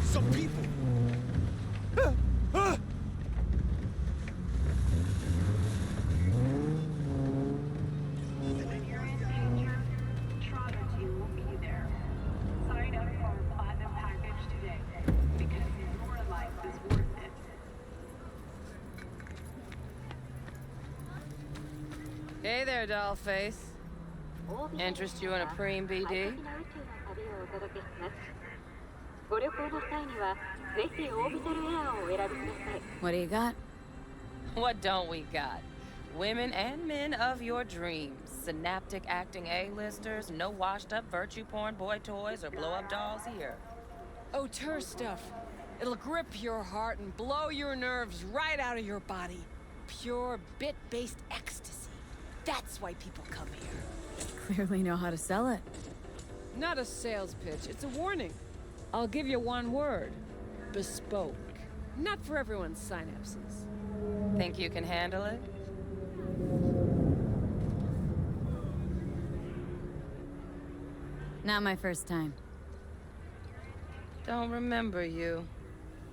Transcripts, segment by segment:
Some people! Hey there, dollface. Interest you in a preem BD? What do you got? What don't we got? Women and men of your dreams. Synaptic acting A-listers, no washed-up virtue porn boy toys or blow-up dolls here. Auteur stuff. It'll grip your heart and blow your nerves right out of your body. Pure bit-based ecstasy. That's why people come here. Clearly know how to sell it. Not a sales pitch, it's a warning. I'll give you one word. Bespoke. Not for everyone's synapses. Think you can handle it? Not my first time. Don't remember you.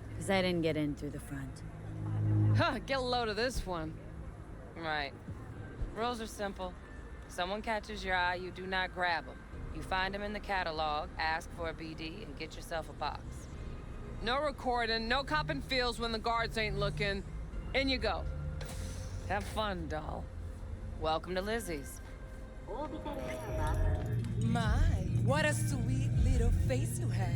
Because I didn't get in through the front. Huh, get a load of this one. Right. Rules are simple. Someone catches your eye, you do not grab them. You find them in the catalog, ask for a BD, and get yourself a box. No recording, no copping feels when the guards ain't looking. In you go. Have fun, doll. Welcome to Lizzie's. My, what a sweet little face you have.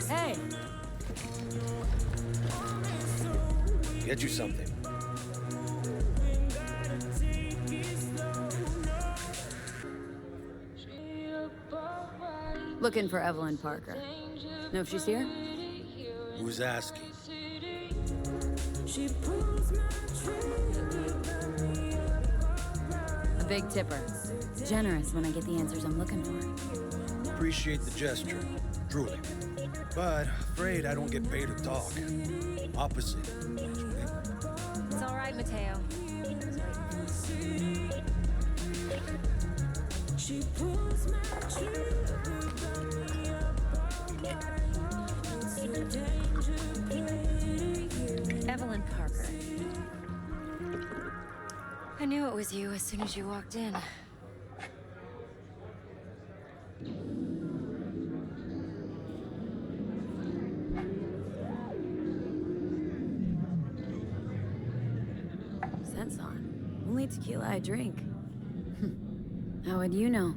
Hey! Get you something. Looking for Evelyn Parker. Know if she's here? Who's asking? A big tipper. Generous when I get the answers I'm looking for. Appreciate the gesture, truly. But afraid I don't get paid to talk. Opposite, actually. It's all right, Mateo. Evelyn Parker. I knew it was you as soon as you walked in. Scent's on. Only tequila I drink. How would you know?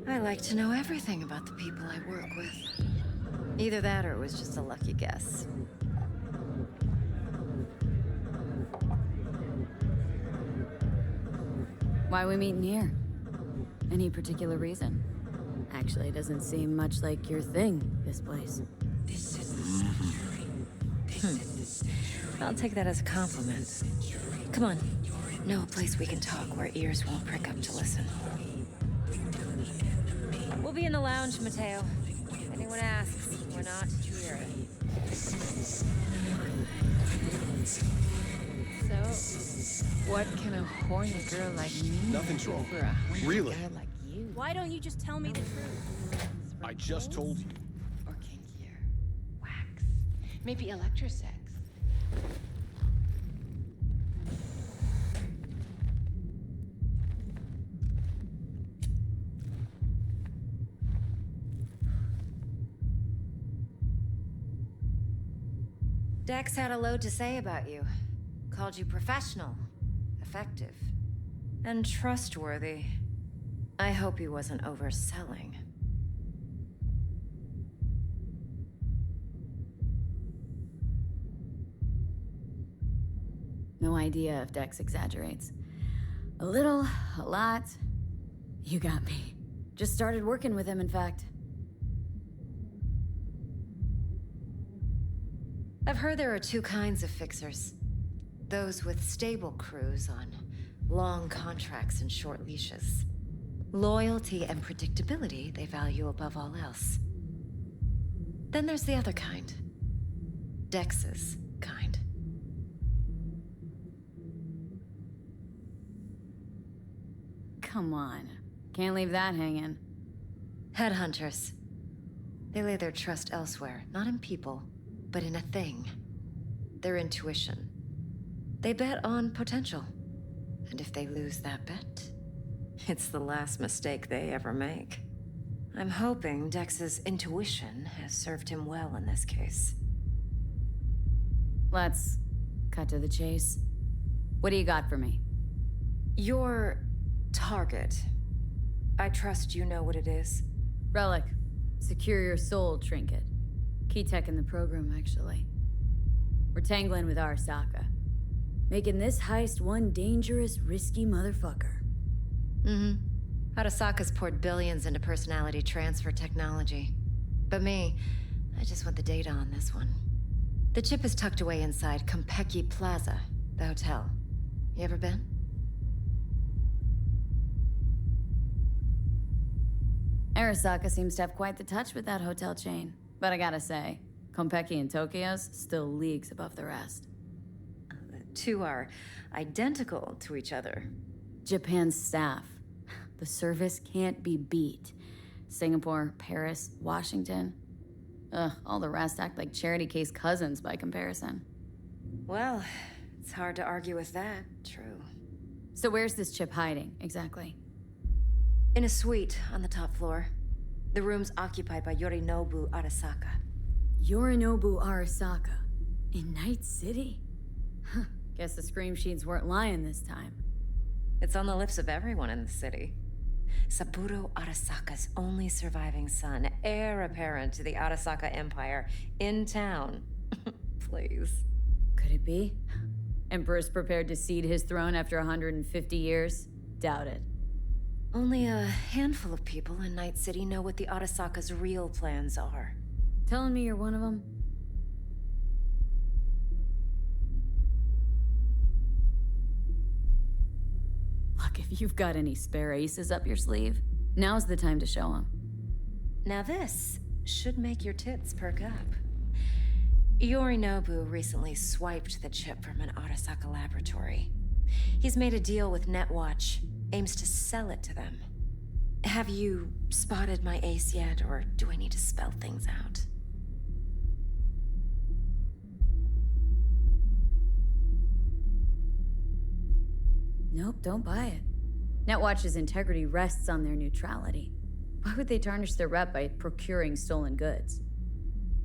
I like to know everything about the people I work with. Either that or it was just a lucky guess. Why we meeting here? Any particular reason? Actually, it doesn't seem much like your thing, this place. I'll take that as a compliment. Come on. Know a place we can talk where ears won't prick up to listen. We'll be in the lounge, Mateo. If anyone asks, we're not here. So, what can a horny girl like me Nothing's do wrong. for a horny Really? guy like you? Why don't you just tell me the truth? I just told you. Or kinkier. Wax. Maybe electrosex. Dex had a load to say about you. Called you professional, effective, and trustworthy. I hope he wasn't overselling. No idea if Dex exaggerates. A little, a lot. You got me. Just started working with him, in fact. I've heard there are two kinds of fixers. Those with stable crews on long contracts and short leashes. Loyalty and predictability they value above all else. Then there's the other kind. Dex's kind. Come on. Can't leave that hanging. Headhunters. They lay their trust elsewhere, not in people, but in a thing. Their intuition. They bet on potential. And if they lose that bet, it's the last mistake they ever make. I'm hoping Dex's intuition has served him well in this case. Let's cut to the chase. What do you got for me? Your target. I trust you know what it is. Relic. Secure your soul trinket. Key tech in the program, actually. We're tangling with Arasaka. Making this heist one dangerous, risky motherfucker. Mm-hmm. Arasaka's poured billions into personality transfer technology. But me, I just want the data on this one. The chip is tucked away inside Konpeki Plaza, the hotel. You ever been? Arasaka seems to have quite the touch with that hotel chain. But I gotta say, Konpeki and Tokyo's still leagues above the rest. The two are identical to each other. Japan's staff. The service can't be beat. Singapore, Paris, Washington. Ugh, all the rest act like charity case cousins by comparison. Well, it's hard to argue with that. True. So where's this chip hiding, exactly? In a suite on the top floor. The room's occupied by Yorinobu Arasaka. Yorinobu Arasaka. In Night City? Huh. Guess the scream sheets weren't lying this time. It's on the lips of everyone in the city. Saburo Arasaka's only surviving son, heir apparent to the Arasaka Empire, in town. Please. Could it be? Emperor's prepared to cede his throne after 150 years? Doubt it. Only a handful of people in Night City know what the Arasaka's real plans are. Telling me you're one of them? Look, if you've got any spare aces up your sleeve, now's the time to show them. Now this should make your tits perk up. Yorinobu recently swiped the chip from an Arasaka laboratory. He's made a deal with Netwatch, aims to sell it to them. Have you spotted my ace yet, or do I need to spell things out? Nope, don't buy it. Netwatch's integrity rests on their neutrality. Why would they tarnish their rep by procuring stolen goods?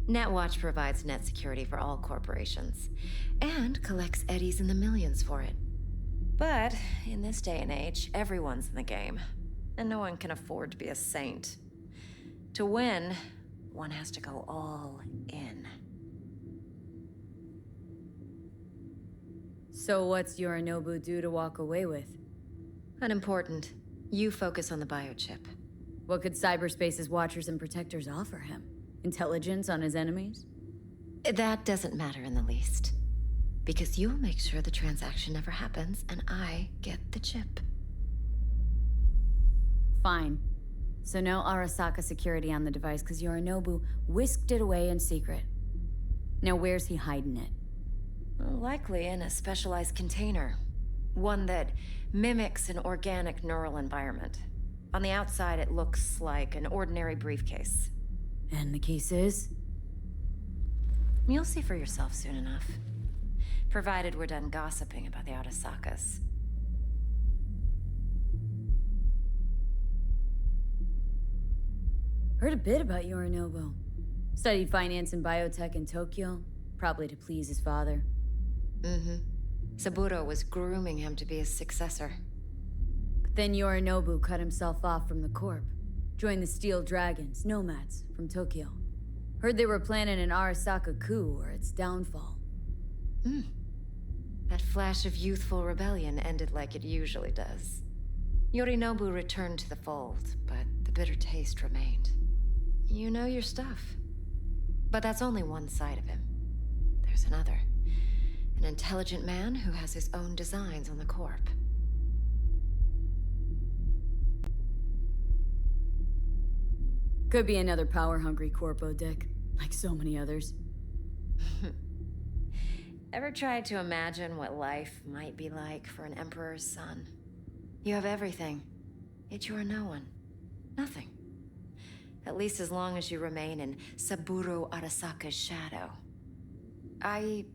Netwatch provides net security for all corporations, and collects eddies in the millions for it. But in this day and age, everyone's in the game, and no one can afford to be a saint. To win, one has to go all in. So what's Yorinobu due to walk away with? Unimportant. You focus on the biochip. What could cyberspace's watchers and protectors offer him? Intelligence on his enemies? That doesn't matter in the least. Because you'll make sure the transaction never happens, and I get the chip. Fine. So no Arasaka security on the device, because Yorinobu whisked it away in secret. Now where's he hiding it? Well, likely in a specialized container. One that mimics an organic neural environment. On the outside, it looks like an ordinary briefcase. And the case is? You'll see for yourself soon enough. Provided we're done gossiping about the Arasakas. Heard a bit about Yorinobu. Studied finance and biotech in Tokyo, probably to please his father. Mm-hmm. Saburo was grooming him to be his successor. But then Yorinobu cut himself off from the Corp. Joined the Steel Dragons, nomads, from Tokyo. Heard they were planning an Arasaka coup or its downfall. That flash of youthful rebellion ended like it usually does. Yorinobu returned to the fold, but the bitter taste remained. You know your stuff. But that's only one side of him. There's another. An intelligent man who has his own designs on the Corp. Could be another power-hungry Corpo, Dick. Like so many others. Ever tried to imagine what life might be like for an emperor's son? You have everything, yet you are no one. Nothing. At least as long as you remain in Saburo Arasaka's shadow. I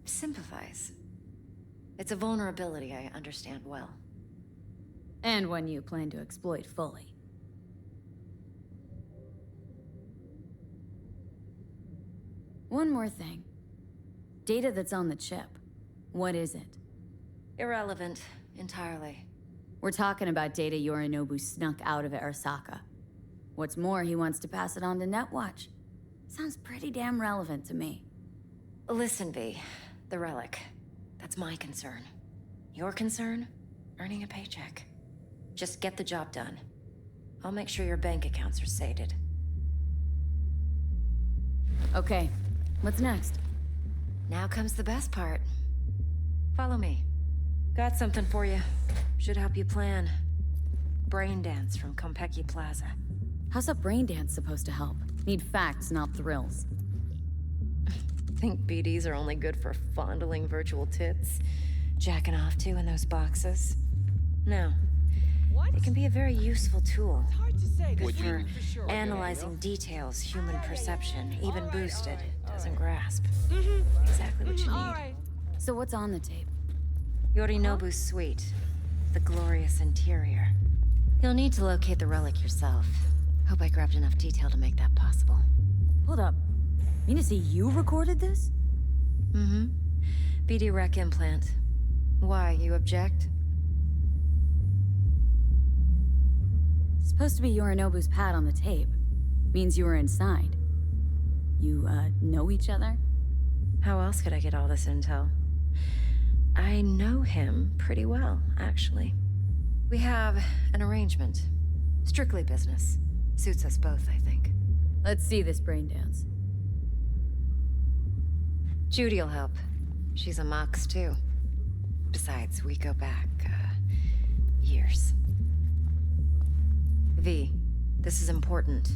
sympathize. It's a vulnerability I understand well. And one you plan to exploit fully. One more thing. Data that's on the chip. What is it? Irrelevant, entirely. We're talking about data Yorinobu snuck out of Arasaka. What's more, he wants to pass it on to Netwatch. Sounds pretty damn relevant to me. Listen, V. The relic. That's my concern. Your concern? Earning a paycheck. Just get the job done. I'll make sure your bank accounts are sated. Okay, what's next? Now comes the best part. Follow me. Got something for you. Should help you plan. Brain dance from Konpeki Plaza. How's a brain dance supposed to help? Need facts, not thrills. Think BDs are only good for fondling virtual tits? Jacking off to in those boxes? No. What? It can be a very useful tool. It's hard to say. Good for analyzing details human perception, even boosted, doesn't grasp. Exactly what you need. All right. So what's on the tape? Yorinobu's suite. The glorious interior. You'll need to locate the relic yourself. Hope I grabbed enough detail to make that possible. Hold up. Mean to say you recorded this? Mm-hmm. BD rec implant. Why, you object? Supposed to be Yorinobu's pad on the tape. Means you were inside. You, know each other? How else could I get all this intel? I know him pretty well, actually. We have an arrangement. Strictly business. Suits us both, I think. Let's see this brain dance. Judy'll help. She's a Mox, too. Besides, we go back, years. V, this is important.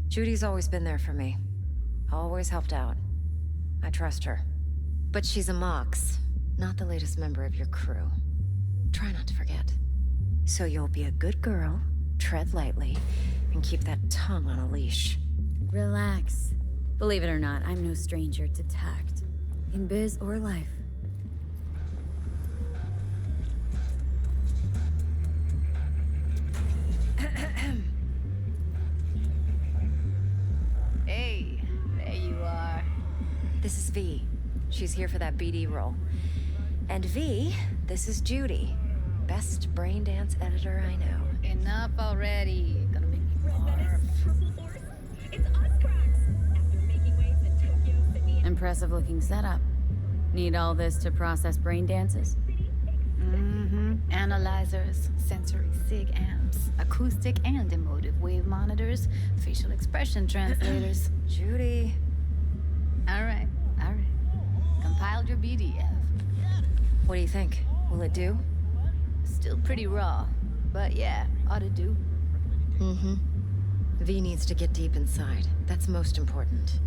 Judy's always been there for me. Always helped out. I trust her. But she's a Mox, not the latest member of your crew. Try not to forget. So you'll be a good girl, tread lightly, and keep that tongue on a leash. Relax. Believe it or not, I'm no stranger to tact. In biz or life. Hey, there you are. This is V. She's here for that BD role. And V, this is Judy. Best brain dance editor I know. Enough already. Gonna make me barf. Impressive looking setup. Need all this to process brain dances? Analyzers, sensory sig amps, acoustic and emotive wave monitors, facial expression translators. Judy. All right. Compiled your BDF. What do you think? Will it do? Still pretty raw, but yeah, ought to do. Mm-hmm. V needs to get deep inside. That's most important.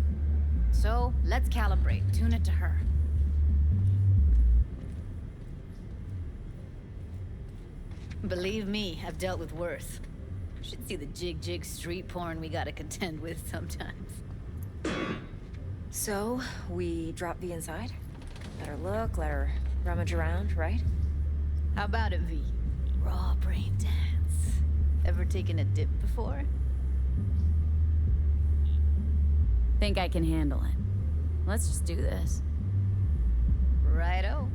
So, let's calibrate. Tune it to her. Believe me, I've dealt with worse. Should see the jig street porn we gotta contend with sometimes. So, we drop V inside? Let her look, let her rummage around, right? How about it, V? Raw brain dance. Ever taken a dip before? Think I can handle it. Let's just do this. Righto.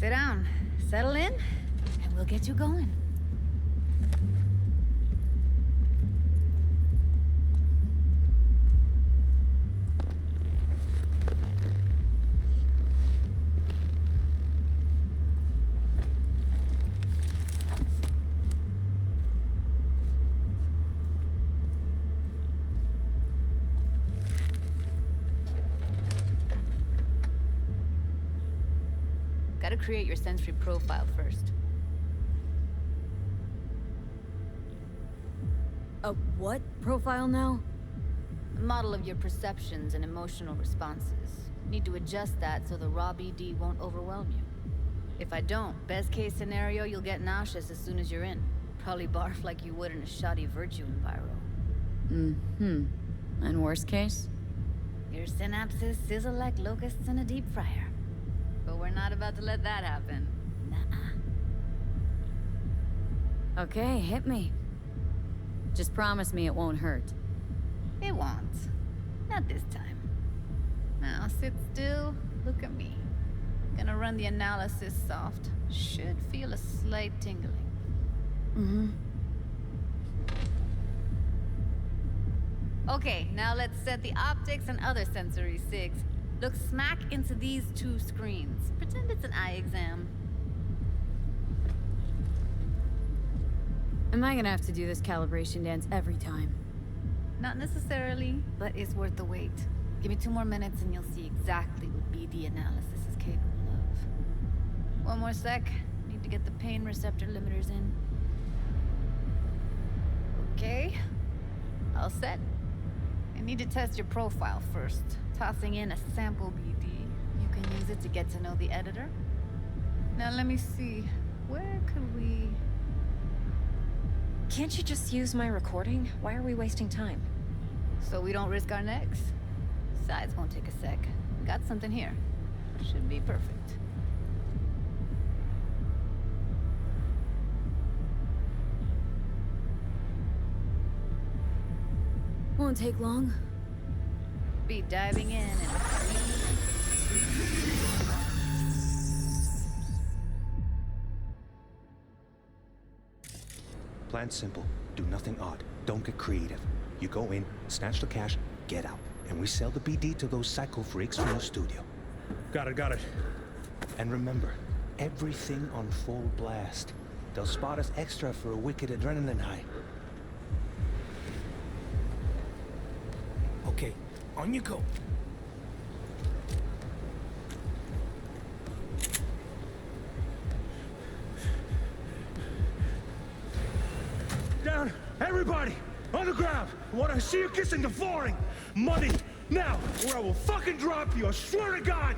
Sit down, settle in, and we'll get you going. Gotta create your sensory profile first. A what profile now? A model of your perceptions and emotional responses. Need to adjust that so the raw BD won't overwhelm you. If I don't, best case scenario, you'll get nauseous as soon as you're in. Probably barf like you would in a shoddy virtue enviro. And worst case? Your synapses sizzle like locusts in a deep fryer. But we're not about to let that happen. Nuh-uh. Okay, hit me. Just promise me it won't hurt. It won't. Not this time. Now sit still, look at me. Gonna run the analysis soft. Should feel a slight tingling. Okay, now let's set the optics and other sensory sigs. Look smack into these two screens. Pretend it's an eye exam. Am I gonna have to do this calibration dance every time? Not necessarily, but it's worth the wait. Give me 2 more minutes and you'll see exactly what BD analysis is capable of. One more sec. Need to get the pain receptor limiters in. Okay. All set. I need to test your profile first. Tossing in a sample BD. You can use it to get to know the editor. Now let me see. Where could we... Can't you just use my recording? Why are we wasting time? So we don't risk our necks? Besides, won't take a sec. Got something here. Should be perfect. Won't take long. Be diving in and... Plan simple. Do nothing odd. Don't get creative. You go in, snatch the cash, get out. And we sell the BD to those psycho freaks from the studio. Got it. And remember, everything on full blast. They'll spot us extra for a wicked adrenaline high. Okay, on you go. Down, everybody! On the ground! I want to see you kissing the flooring! Money! Now! Or I will fucking drop you, I swear to God!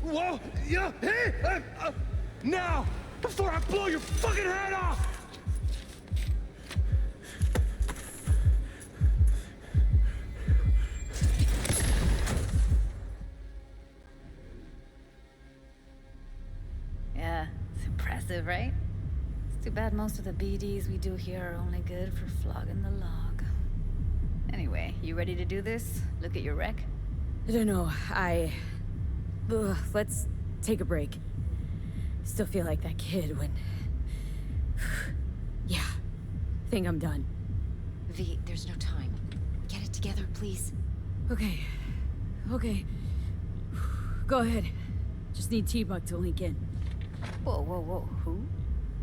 Whoa! Yeah! Hey! Now! Before I blow your fucking head off! Yeah, it's impressive, right? It's too bad most of the BDs we do here are only good for flogging the log. Anyway, you ready to do this? Look at your rec? I don't know, let's take a break. Still feel like that kid when... Yeah, think I'm done. V, there's no time. Get it together, please. Okay. Go ahead. Just need T-Bug to link in. Whoa, whoa, whoa, who?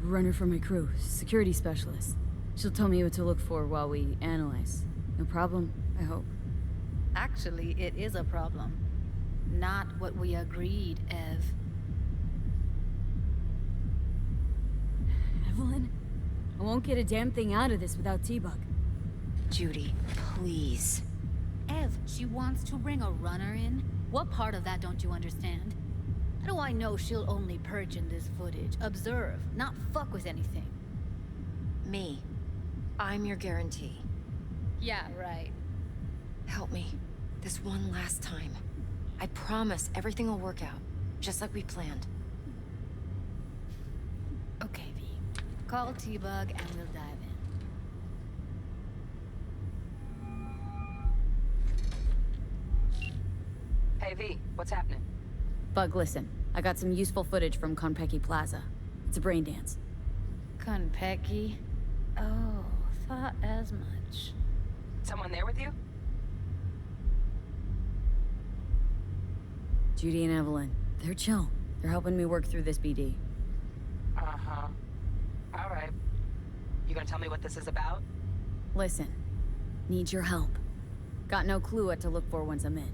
Runner for my crew, security specialist. She'll tell me what to look for while we analyze. No problem, I hope. Actually, it is a problem. Not what we agreed, Ev. Evelyn? I won't get a damn thing out of this without T-Bug. Judy, please. Ev, she wants to bring a runner in? What part of that don't you understand? How do I know she'll only purge in this footage, observe, not fuck with anything? Me. I'm your guarantee. Yeah, right. Help me. This one last time. I promise everything will work out, just like we planned. Okay, V. Call T-Bug and we'll dive in. Hey, V, what's happening? Bug, listen. I got some useful footage from Konpeki Plaza. It's a brain dance. Konpeki? Oh, thought as much. Someone there with you? Judy and Evelyn. They're chill. They're helping me work through this BD. Uh-huh. All right. You gonna tell me what this is about? Listen. Need your help. Got no clue what to look for once I'm in.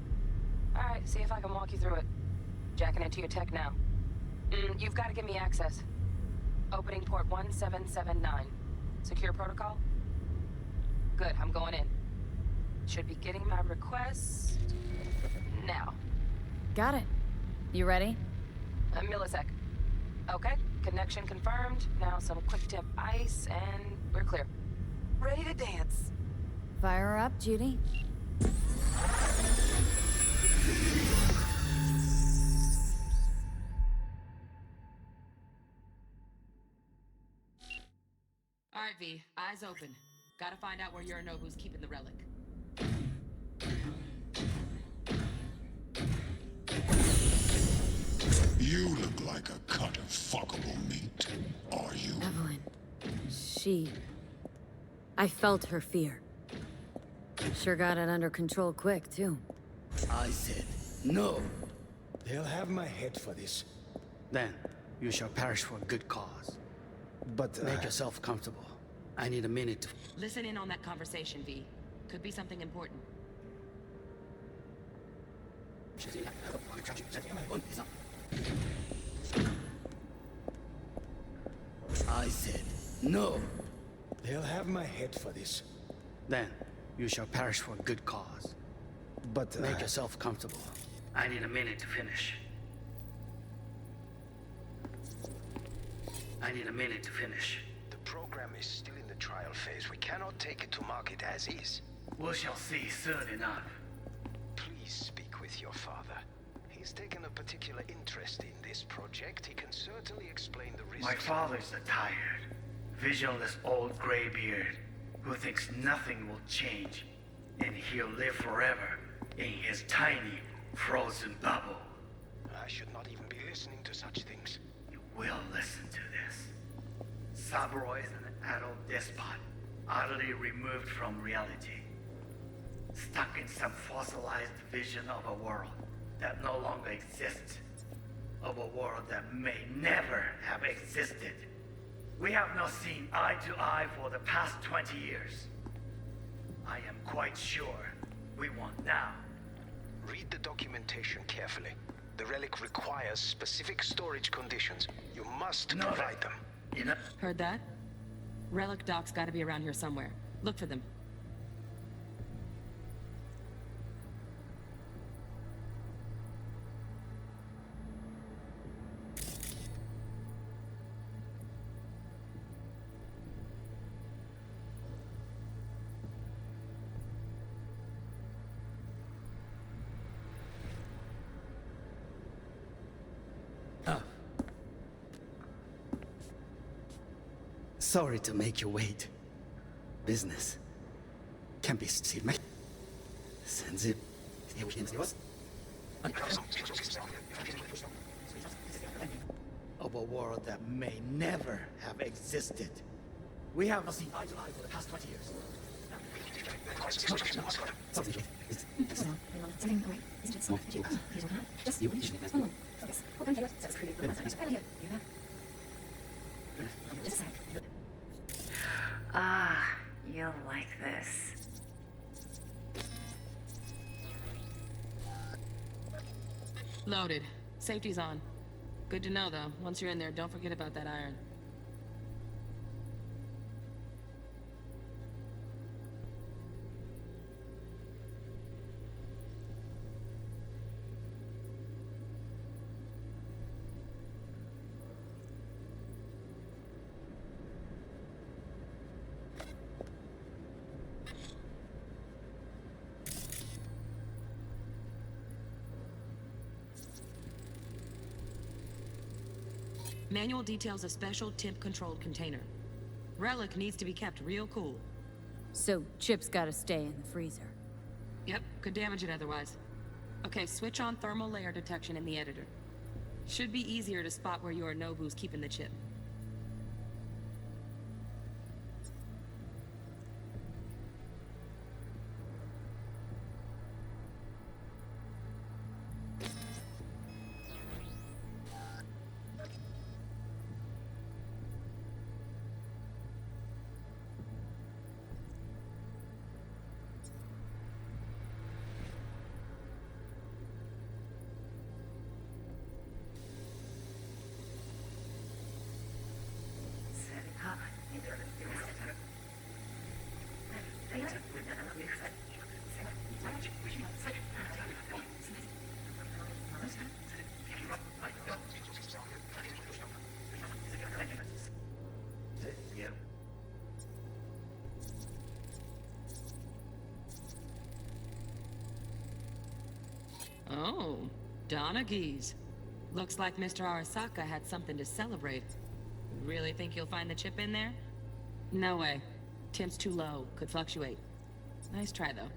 All right, see if I can walk you through it. Jacking into your tech now. You've got to give me access. Opening port 1779. Secure protocol? Good, I'm going in. Should be getting my request now. Got it. You ready? A millisec. Okay, connection confirmed. Now some quick tip ice, and we're clear. Ready to dance. Fire her up, Judy. All right, V, eyes open. Gotta find out where Yorinobu's keeping the relic. You look like a cut of fuckable meat, are you? Evelyn. I felt her fear. Sure got it under control quick, too. I said no. They'll have my head for this. Then you shall perish for a good cause. But, Make yourself comfortable. I need a minute to... Listen in on that conversation, V. Could be something important. I said no. They'll have my head for this. Then you shall perish for a good cause. But, Make yourself comfortable. I need a minute to finish. I need a minute to finish. The program is still in the trial phase. We cannot take it to market as is. We shall see soon enough. Please speak with your father. He's taken a particular interest in this project. He can certainly explain the risks. My father's a tired, visionless old graybeard who thinks nothing will change, and he'll live forever in his tiny, frozen bubble. I should not even be listening to such things. You will listen to this. Saburo is an adult despot, utterly removed from reality. Stuck in some fossilized vision of a world that no longer exists. Of a world that may never have existed. We have not seen eye to eye for the past 20 years. I am quite sure we want now. Read the documentation carefully. The relic requires specific storage conditions. You must provide them. You know, Heard that? Relic docs gotta be around here somewhere. Look for them. sorry to make you wait. Business can be seen. Sensitive. Of a world that may never have existed. We have not seen eye to eye for the past 20 years. Ah, you'll like this. Loaded. Safety's on. Good to know, though. Once you're in there, don't forget about that iron. Manual details a special temp-controlled container. Relic needs to be kept real cool. So, Chip's gotta stay in the freezer. Yep, could damage it otherwise. Okay, switch on thermal layer detection in the editor. Should be easier to spot where Yorinobu's keeping the chip. Oh, Donaghys. Looks like Mr. Arasaka had something to celebrate. Really think you'll find the chip in there? No way. Temp's too low. Could fluctuate. Nice try, though.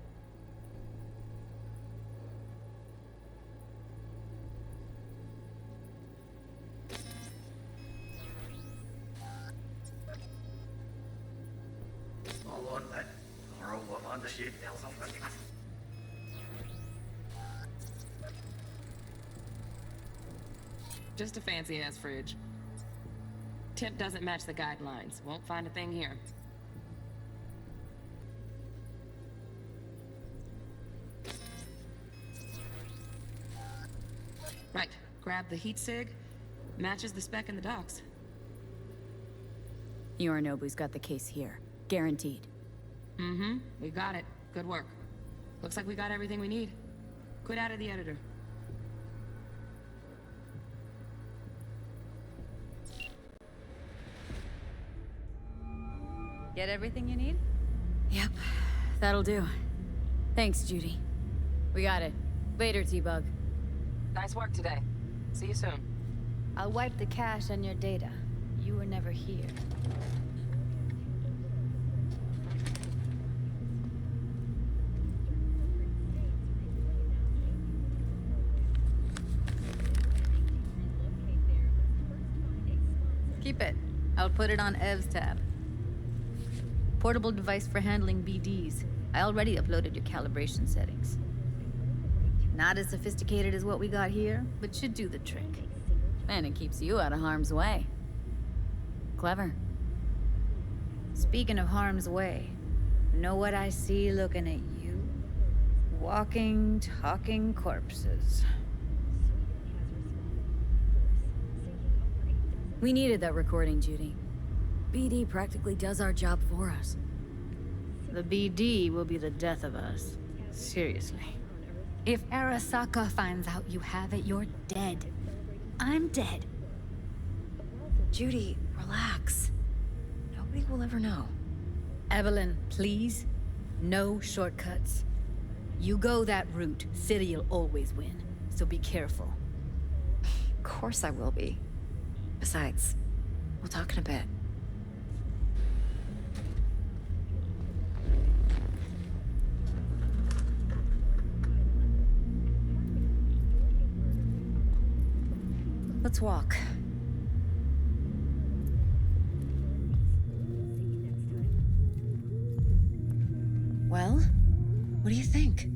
Just a fancy-ass fridge. Temp doesn't match the guidelines. Won't find a thing here. Right. Grab the heat sig. Matches the spec in the docs. Yorinobu's got the case here. Guaranteed. Mm-hmm. We got it. Good work. Looks like we got everything we need. Quit out of the editor. Get everything you need? Yep. That'll do. Thanks, Judy. We got it. Later, T-Bug. Nice work today. See you soon. I'll wipe the cache on your data. You were never here. Keep it. I'll put it on Ev's tab. Portable device for handling BDs. I already uploaded your calibration settings. Not as sophisticated as what we got here, but should do the trick. And it keeps you out of harm's way. Clever. Speaking of harm's way, know what I see looking at you? Walking, talking corpses. We needed that recording, Judy. BD practically does our job for us. The BD will be the death of us. Seriously. If Arasaka finds out you have it, you're dead. I'm dead. Judy, relax. Nobody will ever know. Evelyn, please. No shortcuts. You go that route, City'll always win. So be careful. Of course I will be. Besides, we'll talk in a bit. Let's walk. Well, what do you think?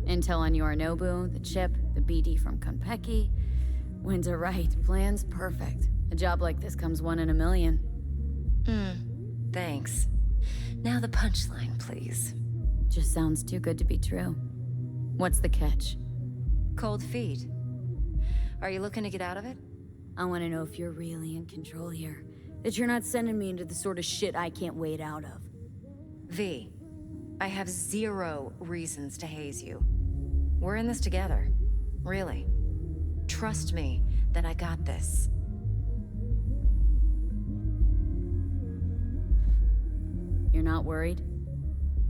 Intel on Yorinobu, the chip, the BD from Konpeki. Winds right, plan's perfect. A job like this comes one in a million. Thanks. Now the punchline, please. Just sounds too good to be true. What's the catch? Cold feet. Are you looking to get out of it? I want to know if you're really in control here. That you're not sending me into the sort of shit I can't wait out of. V, I have 0 reasons to haze you. We're in this together. Really. Trust me that I got this. You're not worried?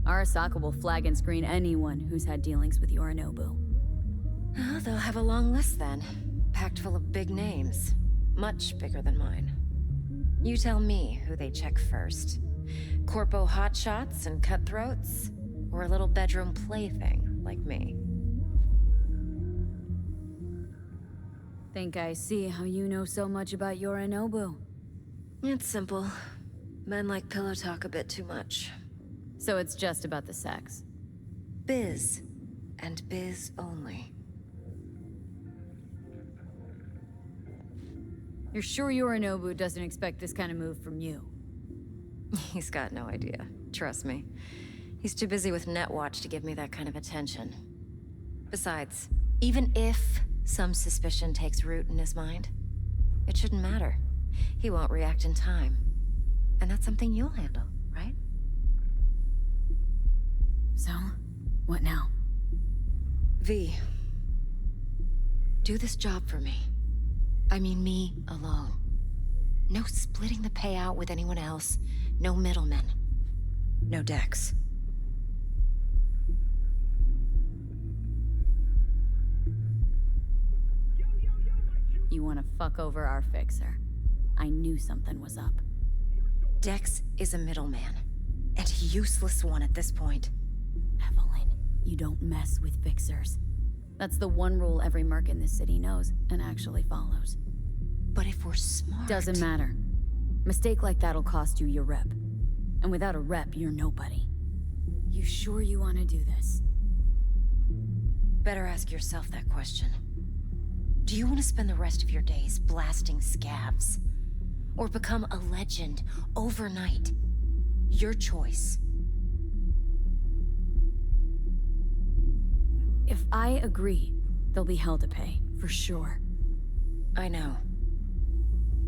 Arasaka will flag and screen anyone who's had dealings with Yorinobu. Oh, they'll have a long list then. Packed full of big names. Much bigger than mine. You tell me who they check first. Corpo hotshots and cutthroats? Or a little bedroom plaything like me? Think I see how you know so much about Yorinobu. It's simple. Men like pillow talk a bit too much. So it's just about the sex. Biz. And biz only. You're sure Yorinobu doesn't expect this kind of move from you? He's got no idea. Trust me. He's too busy with Netwatch to give me that kind of attention. Besides, even if some suspicion takes root in his mind, it shouldn't matter. He won't react in time. And that's something you'll handle, right? So, what now? V, do this job for me. I mean me alone. No splitting the payout with anyone else. No middlemen. No Dex. You want to fuck over our fixer. I knew something was up. Dex is a middleman. And a useless one at this point. Evelyn, you don't mess with fixers. That's the one rule every merc in this city knows and actually follows. But if we're smart... Doesn't matter. Mistake like that'll cost you your rep. And without a rep, you're nobody. You sure you want to do this? Better ask yourself that question. Do you want to spend the rest of your days blasting scabs? Or become a legend overnight? Your choice. If I agree, there'll be hell to pay, for sure. I know.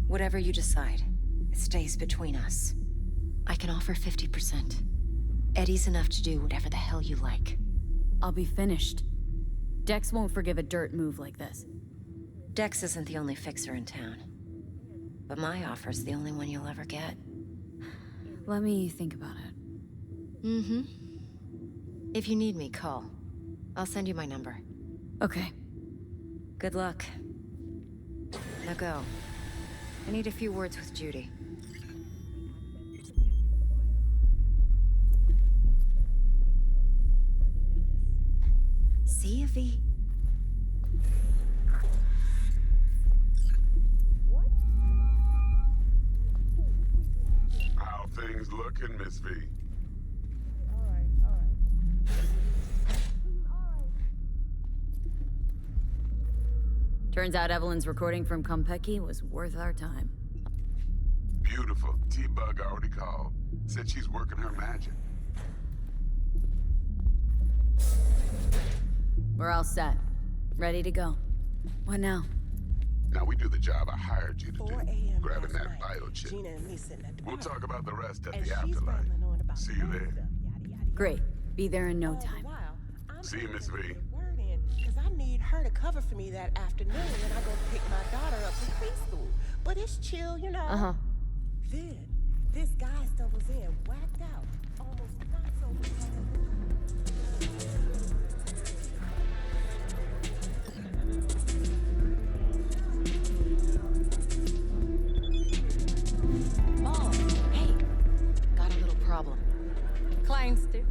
Whatever you decide, it stays between us. I can offer 50%. Eddie's enough to do whatever the hell you like. I'll be finished. Dex won't forgive a dirt move like this. Dex isn't the only fixer in town. But my offer's the only one you'll ever get. Let me think about it. Mm-hmm. If you need me, call. I'll send you my number. Okay. Good luck. Now go. I need a few words with Judy. See you, V. How things looking, Miss V? Turns out Evelyn's recording from Konpeki was worth our time. Beautiful. T-Bug already called. Said she's working her magic. We're all set. Ready to go. What now? Now we do the job I hired you to 4 do. a.m. Grabbing last that night, bio chip. Gina and me sitting at the We'll bar. talk about the rest at And the she's afterlife. rambling on about See you there. stuff, yada, yada, Great. Be there in no All the time. while, I'm See you, Miss V. trying to get word in, 'cause I need her to cover for me that afternoon when I go pick my daughter up from preschool. But it's chill, you know. Uh-huh. Then, this guy stumbles in, whacked out, almost knocks over. Mom, hey, got a little problem. Clients do.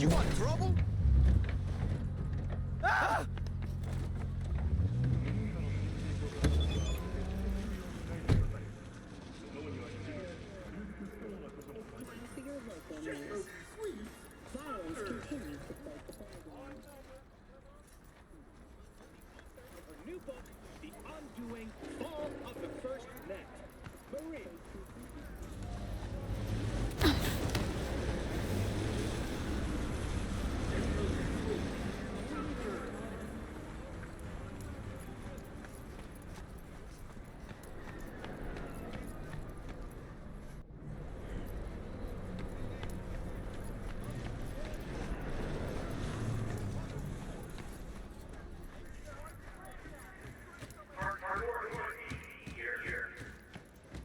You want trouble? Ah! Her new book, The Undoing Fall of the First Net. Marie.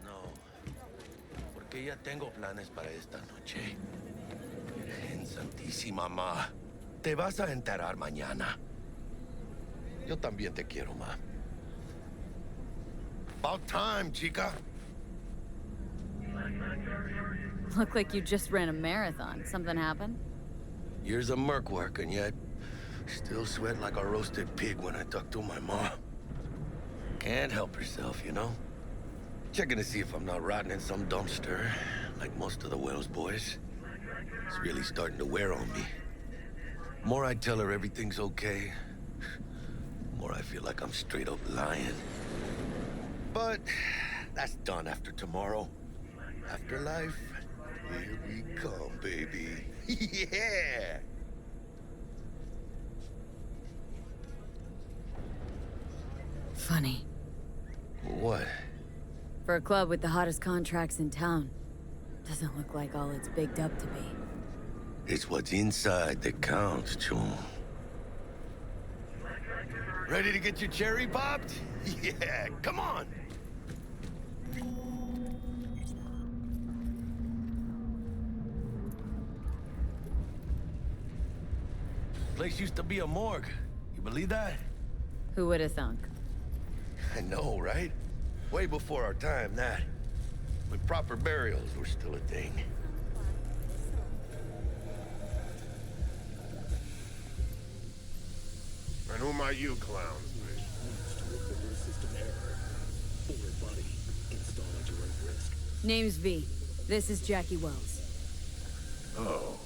No, porque ya tengo planes para esta noche. Virgen Santísima, ma. Te vas a enterar mañana. Yo también te quiero, ma. About time, chica. Look like you just ran a marathon. Something happened? Years of merc work, and yet still sweat like a roasted pig when I talk to my ma. Can't help herself, you know? Checking to see if I'm not rotting in some dumpster, like most of the Wells boys. It's really starting to wear on me. The more I tell her everything's okay, the more I feel like I'm straight up lying. But that's done after tomorrow. Afterlife, here we come, baby. Yeah! Funny. What? For a club with the hottest contracts in town, doesn't look like all it's bigged up to be. It's what's inside that counts, Chum. Ready to get your cherry popped? Yeah, come on! Place used to be a morgue. You believe that? Who would have thunk? I know, right? Way before our time, that. When proper burials were still a thing. And who might you clowns be? Name's V. This is Jackie Wells. Oh.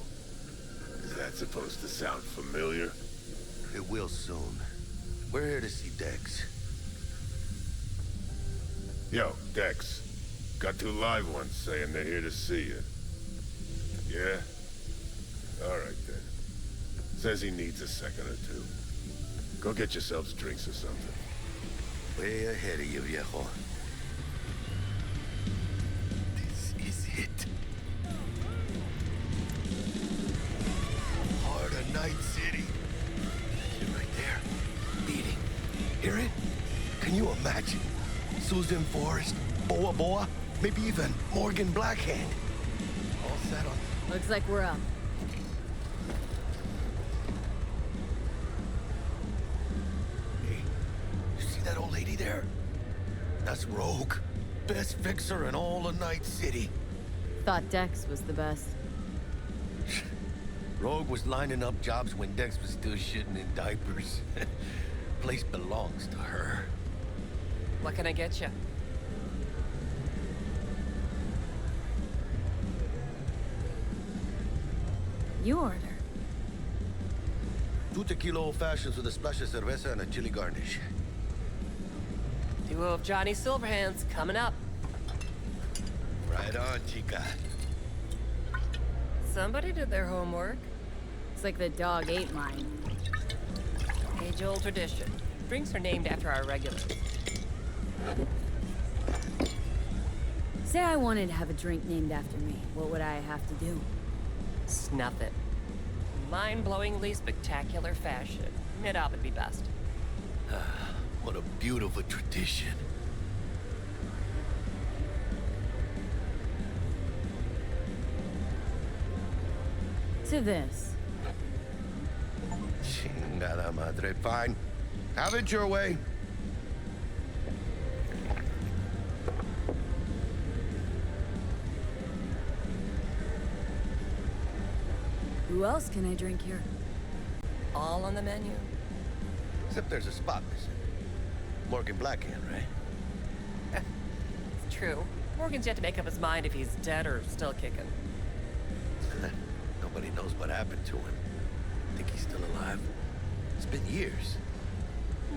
Is that supposed to sound familiar? It will soon. We're here to see Dex. Yo, Dex. Got two live ones saying they're here to see you. Yeah? All right, then. Says he needs a second or two. Go get yourselves drinks or something. Way ahead of you, viejo. This is it. Heart of Night City. You're right there. Beating. Hear it? Can you imagine? Susan Forrest, Boa Boa, maybe even Morgan Blackhand. All set on. Looks like we're up. Hey, you see that old lady there? That's Rogue. Best fixer in all of Night City. Thought Dex was the best. Rogue was lining up jobs when Dex was still shitting in diapers. Place belongs to her. What can I get you? You order. 2 tequila old fashions with a splash of cerveza and a chili garnish. Duo of Johnny Silverhands coming up. Right on, chica. Somebody did their homework. It's like the dog ate mine. Age-old tradition. Drinks are named after our regulars. Say I wanted to have a drink named after me. What would I have to do? Snuff it. Mind-blowingly spectacular fashion. Mid-op would be best. What a beautiful tradition. To this. Chingada madre. Fine. Have it your way. Who else can I drink here? All on the menu. Except there's a spot missing. Morgan Blackhand, right? It's true. Morgan's yet to make up his mind if he's dead or still kicking. Nobody knows what happened to him. Think he's still alive? It's been years.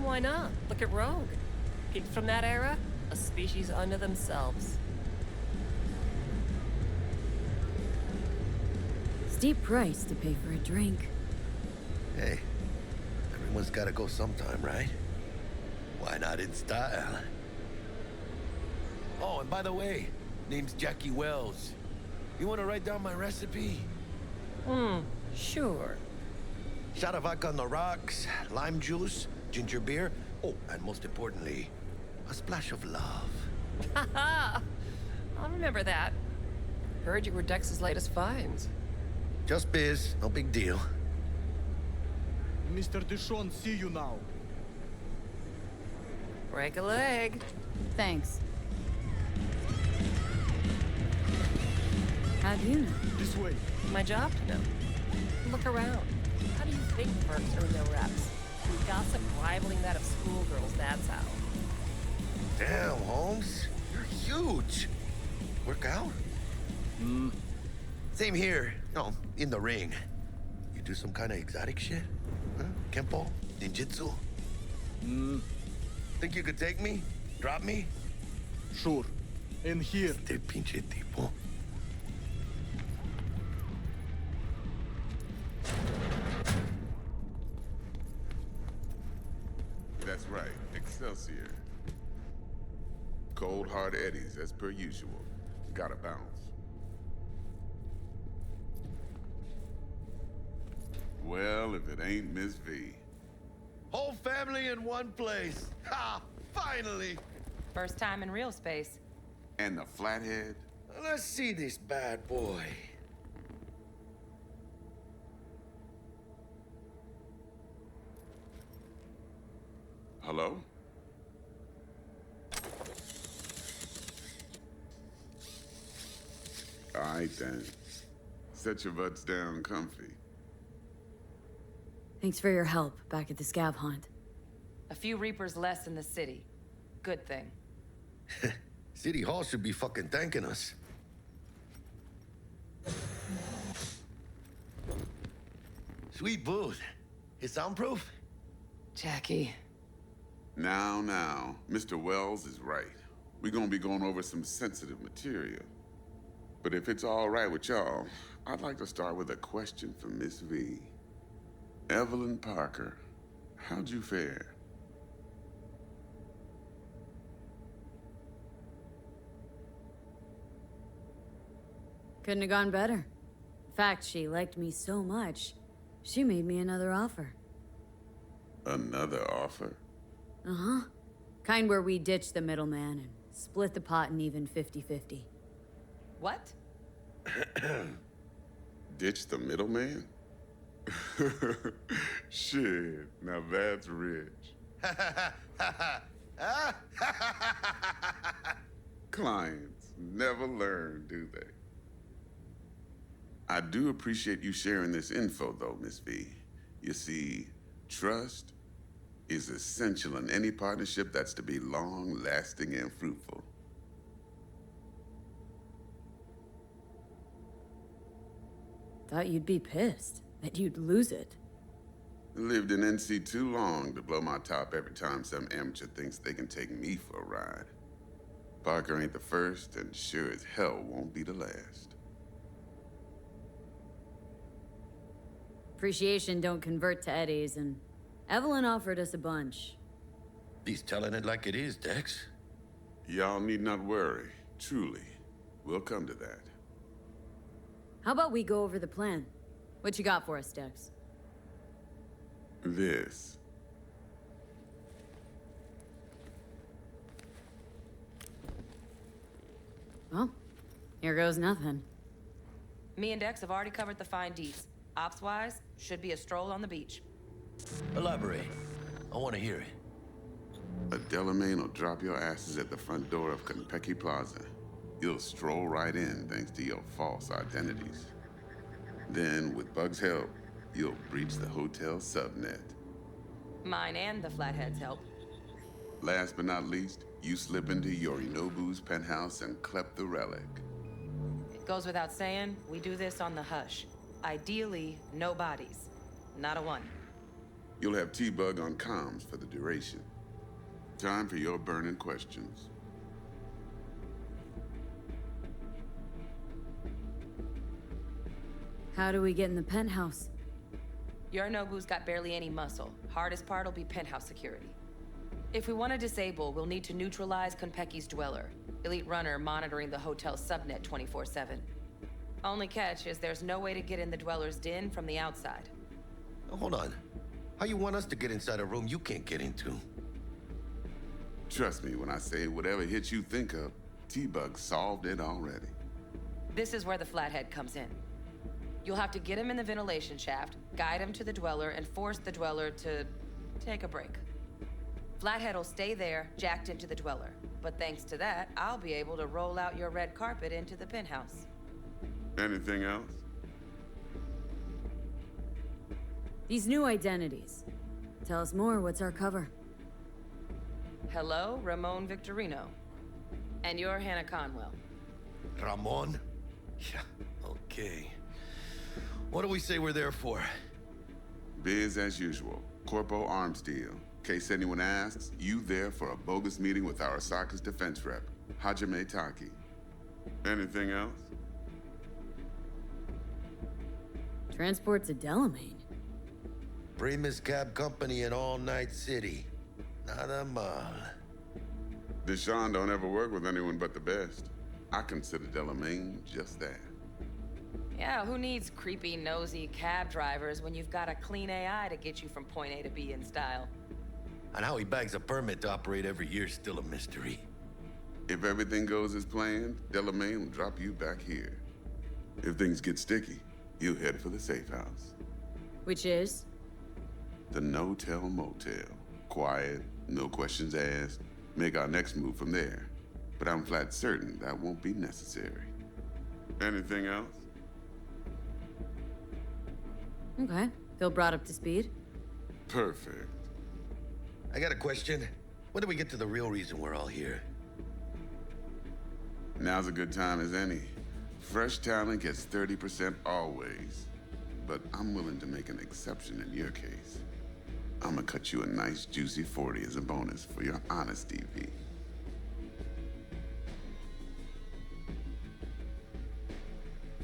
Why not? Look at Rogue. People from that era, a species unto themselves. Steep price to pay for a drink. Hey, everyone's gotta go sometime, right? Why not in style? Oh, and by the way, name's Jackie Wells. You wanna write down my recipe? Sure. Shot of vodka on the rocks, lime juice, ginger beer. Oh, and most importantly, a splash of love. Haha! I'll remember that. Heard you were Dex's latest finds. Just biz, no big deal. Mr. Dishon, see you now. Break a leg. Thanks. How do you know? This way. My job to know. Look around. How do you think perks earn their reps? Through gossip rivaling that of schoolgirls, that's how. Damn, Holmes. You're huge. Work out? Same here. No, in the ring. You do some kind of exotic shit? Huh? Kempo? Ninjutsu? Think you could take me? Drop me? Sure. In here. Este pinche tipo. That's right, Excelsior. Cold hard eddies, as per usual. Gotta bounce. Well, if it ain't Miss V. Whole family in one place. Ha! Finally! First time in real space. And the flathead? Let's see this bad boy. Hello? All right, then. Set your butts down comfy. Thanks for your help back at the scav hunt. A few Reapers less in the city. Good thing. City Hall should be fucking thanking us. Sweet booth. It's soundproof? Jackie. Now, Mr. Wells is right. We're gonna be going over some sensitive material. But if it's all right with y'all, I'd like to start with a question for Miss V. Evelyn Parker, how'd you fare? Couldn't have gone better. In fact, she liked me so much, she made me another offer. Another offer? Uh-huh. Kind where we ditch the middleman and split the pot in even 50-50. What? Ditch the middleman? Shit, now that's rich. Clients never learn, do they? I do appreciate you sharing this info, though, Miss V. You see, trust is essential in any partnership that's to be long-lasting and fruitful. Thought you'd be pissed, that you'd lose it. Lived in NC too long to blow my top every time some amateur thinks they can take me for a ride. Parker ain't the first, and sure as hell won't be the last. Appreciation don't convert to eddies, and Evelyn offered us a bunch. He's telling it like it is, Dex. Y'all need not worry. Truly. We'll come to that. How about we go over the plan? What you got for us, Dex? This. Well, here goes nothing. Me and Dex have already covered the fine deets. Ops-wise, should be a stroll on the beach. Elaborate. I want to hear it. A Delamain will drop your asses at the front door of Konpeki Plaza. You'll stroll right in thanks to your false identities. Then, with Bug's help, you'll breach the hotel subnet. Mine and the Flathead's help. Last but not least, you slip into Yorinobu's penthouse and clep the relic. It goes without saying, we do this on the hush. Ideally, no bodies. Not a one. You'll have T-Bug on comms for the duration. Time for your burning questions. How do we get in the penthouse? Yorinobu's got barely any muscle. Hardest part will be penthouse security. If we want to disable, we'll need to neutralize Konpeki's dweller. Elite runner monitoring the hotel's subnet 24/7. Only catch is there's no way to get in the dweller's den from the outside. Hold on. How you want us to get inside a room you can't get into? Trust me when I say whatever hit you think of, T-Bug solved it already. This is where the Flathead comes in. You'll have to get him in the ventilation shaft, guide him to the dweller, and force the dweller to take a break. Flathead will stay there, jacked into the dweller. But thanks to that, I'll be able to roll out your red carpet into the penthouse. Anything else? These new identities. Tell us more, what's our cover? Hello, Ramon Victorino. And you're Hannah Conwell. Ramon? Yeah, okay. What do we say we're there for? Biz as usual. Corpo arms deal. In case anyone asks, you there for a bogus meeting with Arasaka's defense rep, Hajime Taki. Anything else? Transport to Delamain. Primus Cab Company in All Night City. Nada mal. Deshaun don't ever work with anyone but the best. I consider Delamain just that. Yeah, who needs creepy, nosy cab drivers when you've got a clean AI to get you from point A to B in style? And how he bags a permit to operate every year is still a mystery. If everything goes as planned, Delamain will drop you back here. If things get sticky, he'll head for the safe house. Which is? The no-tell motel. Quiet, no questions asked. Make our next move from there. But I'm flat certain that won't be necessary. Anything else? Okay. Feel brought up to speed? Perfect. I got a question. When do we get to the real reason we're all here? Now's a good time as any. Fresh talent gets 30% always. But I'm willing to make an exception in your case. I'm gonna cut you a nice juicy 40 as a bonus for your honesty, V.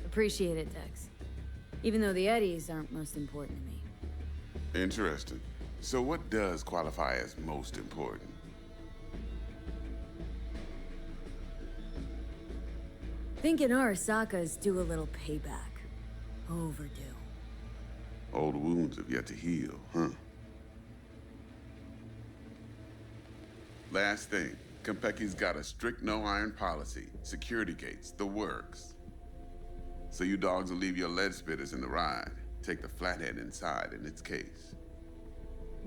Appreciate it, Dex. Even though the Eddies aren't most important to me. Interesting. So what does qualify as most important? Thinking Arasaka's due a little payback. Overdue. Old wounds have yet to heal, huh? Last thing, Konpeki's got a strict no-iron policy. Security gates, the works. So you dogs will leave your lead spitters in the ride. Take the Flathead inside in its case.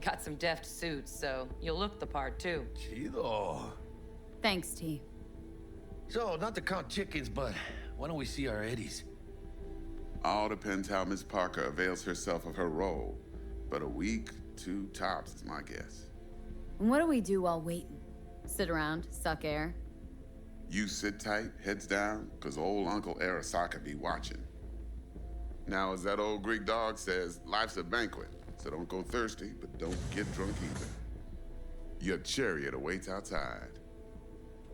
Got some deft suits, so you'll look the part too. Chido. Thanks, T. So, not to count chickens, but why don't we see our Eddies? All depends how Miss Parker avails herself of her role. But a week, 2 tops is my guess. And what do we do while waiting? Sit around, suck air? You sit tight, heads down, cause old Uncle Arasaka be watching. Now, as that old Greek dog says, life's a banquet, so don't go thirsty, but don't get drunk either. Your chariot awaits outside.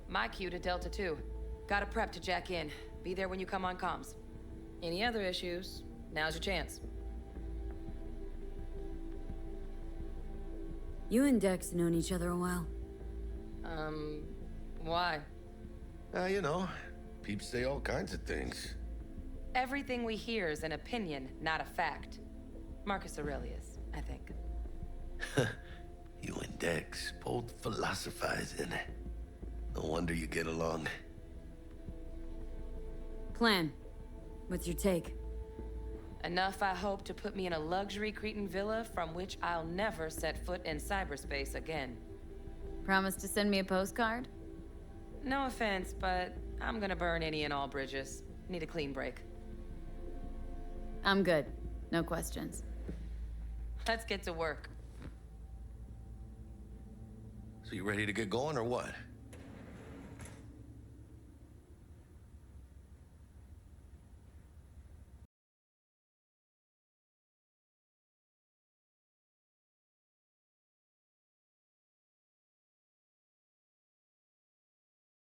My cue to Delta 2. Gotta prep to jack in. Be there when you come on comms. Any other issues, now's your chance. You and Dex known each other a while. Why? You know, peeps say all kinds of things. Everything we hear is an opinion, not a fact. Marcus Aurelius, I think. You and Dex both philosophizing. No wonder you get along. Plan. What's your take? Enough, I hope, to put me in a luxury Cretan villa from which I'll never set foot in cyberspace again. Promise to send me a postcard? No offense, but I'm gonna burn any and all bridges. Need a clean break. I'm good. No questions. Let's get to work. So you ready to get going or what?